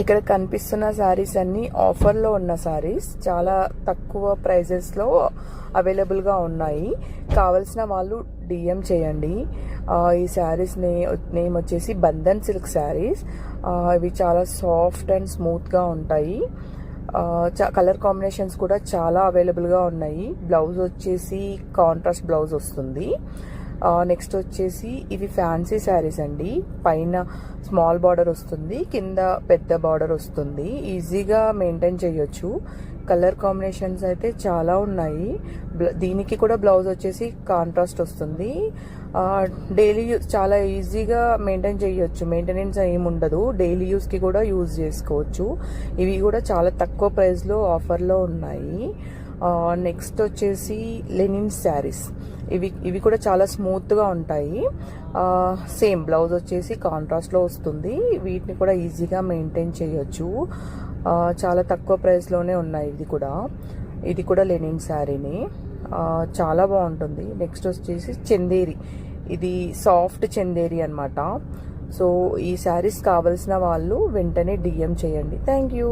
ఇక్కడ కనిపిస్తున్న శారీస్ అన్ని ఆఫర్లో ఉన్న శారీస్, చాలా తక్కువ ప్రైజెస్లో అవైలబుల్గా ఉన్నాయి. కావలసిన వాళ్ళు డిఎం చేయండి. ఈ శారీస్ నేమ్ వచ్చేసి బంధన్ సిల్క్ శారీస్. ఇవి చాలా సాఫ్ట్ అండ్ స్మూత్గా ఉంటాయి. కలర్ కాంబినేషన్స్ కూడా చాలా అవైలబుల్గా ఉన్నాయి. బ్లౌజ్ వచ్చేసి కాంట్రాస్ట్ బ్లౌజ్ వస్తుంది. నెక్స్ట్ వచ్చేసి ఇవి ఫ్యాన్సీ శారీస్ అండి. పైన స్మాల్ బార్డర్ వస్తుంది, కింద పెద్ద బార్డర్ వస్తుంది. ఈజీగా మెయింటైన్ చేయొచ్చు. కలర్ కాంబినేషన్స్ అయితే చాలా ఉన్నాయి. దీనికి కూడా బ్లౌజ్ వచ్చేసి కాంట్రాస్ట్ వస్తుంది. డైలీ యూస్ చాలా ఈజీగా మెయింటైన్ చేయొచ్చు. మెయింటెనెన్స్ ఏమి ఉండదు. డైలీ యూస్కి కూడా యూజ్ చేసుకోవచ్చు. ఇవి కూడా చాలా తక్కువ ప్రైస్లో ఆఫర్లో ఉన్నాయి. నెక్స్ట్ వచ్చేసి లెనిన్ శారీస్. ఇవి కూడా చాలా స్మూత్గా ఉంటాయి. సేమ్ బ్లౌజ్ వచ్చేసి కాంట్రాస్ట్లో వస్తుంది. వీటిని కూడా ఈజీగా మెయింటైన్ చేయొచ్చు. చాలా తక్కువ ప్రైస్లోనే ఉన్నాయి. ఇది కూడా లెనిన్ శారీని. చాలా బాగుంటుంది. నెక్స్ట్ వచ్చేసి చందేరి. ఇది సాఫ్ట్ చందేరి అనమాట. సో ఈ శారీస్ కావాల్సిన వాళ్ళు వెంటనే డిఎం చేయండి. Thank you.